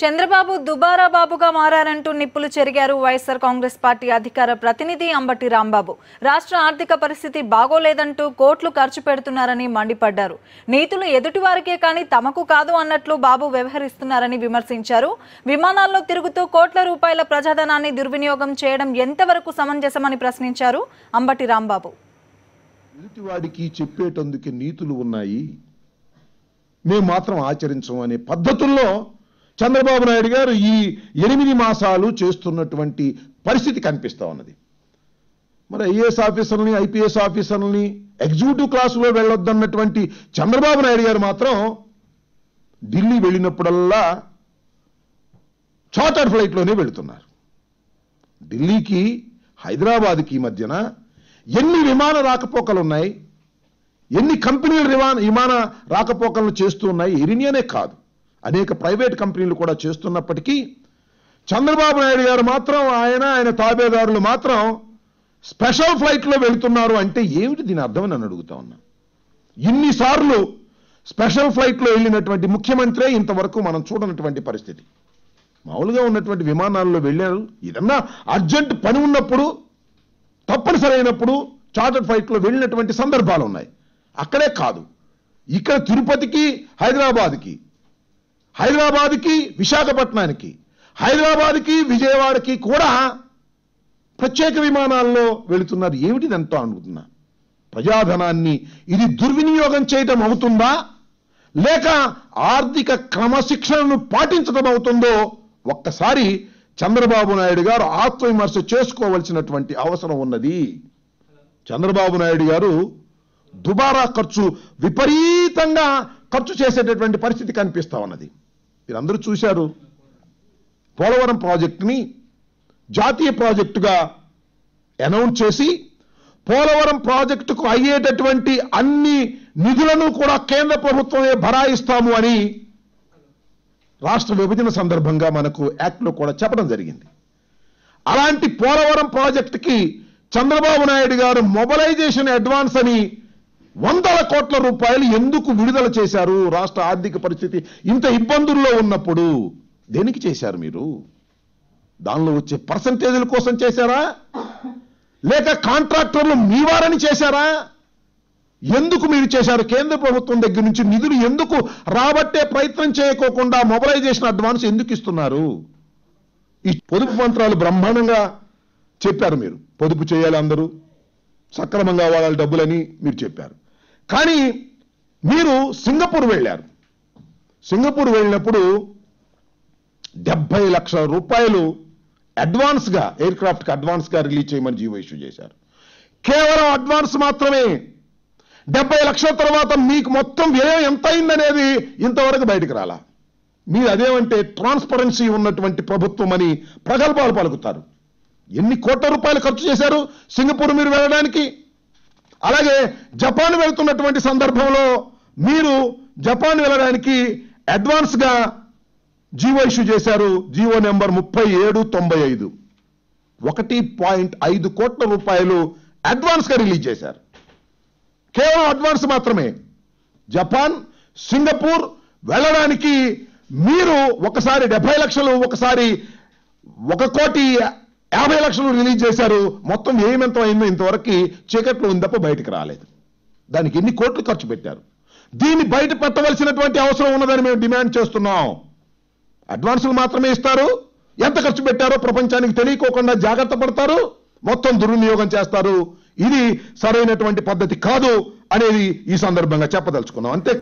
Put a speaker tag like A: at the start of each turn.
A: చంద్రబాబు దుబారా బాబుగా మారారంటూ నిప్పులు చెరిగారు వైఎస్ఆర్ కాంగ్రెస్ పార్టీ అధికార ప్రతినిధి అంబటి రాంబాబు. రాష్ట్ర ఆర్థిక పరిస్థితి బాగోలేదంటూ కోట్లు ఖర్చు పెడుతున్నారని మండిపడ్డారు. నీతులు ఎదుటివారికే కానీ తమకు కాదు అన్నట్లు బాబు వ్యవహరిస్తున్నారని విమర్శించారు. విమానాల్లో తిరుగుతూ కోట్ల రూపాయల ప్రజాధనాన్ని దుర్వినియోగం చేయడం ఎంతవరకు సమంజసమని ప్రశ్నించారు అంబటి రాంబాబు.
B: ఎదుటివాడికి చెప్పేటందుకు నీతులు ఉన్నాయి, మేము మాత్రం ఆచరించం అనే పద్ధతుల్లో చంద్రబాబు నాయుడు గారు ఈ 8 మాసాలు చేస్తున్నటువంటి పరిస్థితి కనిపిస్తా ఉన్నది. మరి ఐఏఎస్ ఆఫీసర్లని, ఐపీఎస్ ఆఫీసర్లని ఎగ్జిక్యూటివ్ క్లాసులో వెళ్ళొద్దన్నటువంటి చంద్రబాబు నాయుడు గారు మాత్రం ఢిల్లీ వెళ్ళినప్పుడల్లా చార్టర్డ్ ఫ్లైట్లోనే వెళుతున్నారు. ఢిల్లీకి హైదరాబాద్కి మధ్యన ఎన్ని విమాన రాకపోకలు ఉన్నాయి, ఎన్ని కంపెనీలు విమాన రాకపోకలను చేస్తూ ఉన్నాయి. ఎయిర్ ఇండియానే కాదు, అనేక ప్రైవేట్ కంపెనీలు కూడా చేస్తున్నప్పటికీ చంద్రబాబు నాయుడు గారు మాత్రం ఆయన తాబేదారులు మాత్రం స్పెషల్ ఫ్లైట్లో వెళుతున్నారు అంటే ఏమిటి దీని అర్థం అని అడుగుతా ఉన్నా. ఇన్నిసార్లు స్పెషల్ ఫ్లైట్లో వెళ్ళినటువంటి ముఖ్యమంత్రే ఇంతవరకు మనం చూడనటువంటి పరిస్థితి. మామూలుగా ఉన్నటువంటి విమానాల్లో వెళ్ళారు, ఏదన్నా అర్జెంట్ పని ఉన్నప్పుడు, తప్పనిసరి అయినప్పుడు చార్టర్డ్ ఫ్లైట్లో వెళ్ళినటువంటి సందర్భాలు ఉన్నాయి. అక్కడే కాదు, ఇక్కడ తిరుపతికి, హైదరాబాద్కి, విశాఖపట్నానికి, హైదరాబాద్కి, విజయవాడకి కూడా ప్రత్యేక విమానాల్లో వెళుతున్నారు. ఏమిటిదంతా అనుకుంటున్నా. ప్రజాధనాన్ని ఇది దుర్వినియోగం చేయటం అవుతుందా, లేక ఆర్థిక క్రమశిక్షణను పాటించడం అవుతుందో ఒక్కసారి చంద్రబాబు నాయుడు గారు ఆత్మవిమర్శ చేసుకోవలసినటువంటి అవసరం ఉన్నది. చంద్రబాబు నాయుడు గారు దుబారా ఖర్చు విపరీతంగా ఖర్చు చేసేటటువంటి పరిస్థితి కనిపిస్తా ఉన్నది. మీరందరూ చూశారు, పోలవరం ప్రాజెక్టుని జాతీయ ప్రాజెక్టుగా అనౌన్స్ చేసి పోలవరం ప్రాజెక్టుకు అయ్యేటటువంటి అన్ని నిధులను కూడా కేంద్ర ప్రభుత్వమే భరాయిస్తాము అని రాష్ట్ర విభజన సందర్భంగా మనకు యాక్ట్లో కూడా చెప్పడం జరిగింది. అలాంటి పోలవరం ప్రాజెక్టుకి చంద్రబాబు నాయుడు గారు మొబలైజేషన్ అడ్వాన్స్ అని 100 కోట్ల రూపాయలు ఎందుకు విడుదల చేశారు? రాష్ట్ర ఆర్థిక పరిస్థితి ఇంత ఇబ్బందుల్లో ఉన్నప్పుడు దేనికి చేశారు మీరు? దానిలో వచ్చే పర్సంటేజీల కోసం చేశారా, లేక కాంట్రాక్టర్లు మీ వారని చేశారా? ఎందుకు మీరు చేశారు? కేంద్ర ప్రభుత్వం దగ్గర నుంచి నిధులు ఎందుకు రాబట్టే ప్రయత్నం చేయకోకుండా మొబలైజేషన్ అడ్వాన్స్ ఎందుకు ఇస్తున్నారు? ఈ పొదుపు మంత్రాలు బ్రహ్మాండంగా చెప్పారు. మీరు పొదుపు చేయాలి, అందరూ సక్రమంగా వాడాలి డబ్బులని మీరు చెప్పారు. కానీ మీరు సింగపూర్ వెళ్ళారు. సింగపూర్ వెళ్ళినప్పుడు 70 లక్షల రూపాయలు అడ్వాన్స్గా, ఎయిర్ క్రాఫ్ట్కి అడ్వాన్స్గా రిలీజ్ చేయమని జీవో ఇష్యూ చేశారు. కేవలం అడ్వాన్స్ మాత్రమే. 70 లక్షల తర్వాత మీకు మొత్తం వ్యయం ఎంత అయిందనేది ఇంతవరకు బయటకు రాలా. మీరు అదేమంటే ట్రాన్స్పరెన్సీ ఉన్నటువంటి ప్రభుత్వం అని ప్రగల్భాలు పలుకుతారు. ఎన్ని కోట్ల రూపాయలు ఖర్చు చేశారు సింగపూర్ మీరు వెళ్ళడానికి? అలాగే జపాన్ వెళ్తున్నటువంటి సందర్భంలో మీరు జపాన్ వెళ్ళడానికి అడ్వాన్స్గా జీవో ఇష్యూ చేశారు. జీవో నెంబర్ 3795, 1.5 కోట్ల రూపాయలు అడ్వాన్స్గా రిలీజ్ చేశారు. కేవలం అడ్వాన్స్ మాత్రమే. జపాన్, సింగపూర్ వెళ్ళడానికి మీరు ఒకసారి 70 లక్షలు, ఒకసారి 1,50,00,000 రిలీజ్ చేశారు. మొత్తం ఏమెంత అయిందో ఇంతవరకు చీకట్లో ఉంది తప్ప బయటకు రాలేదు. దానికి ఎన్ని కోట్లు ఖర్చు పెట్టారు? దీన్ని బయట పెట్టవలసినటువంటి అవసరం ఉన్నదని మేము డిమాండ్ చేస్తున్నాం. అడ్వాన్సులు మాత్రమే ఇస్తారు, ఎంత ఖర్చు పెట్టారో ప్రపంచానికి తెలియకోకుండా జాగ్రత్త పడతారు, మొత్తం దుర్వినియోగం చేస్తారు. ఇది సరైనటువంటి పద్ధతి కాదు అనేది ఈ సందర్భంగా చెప్పదలుచుకున్నాం. అంతే.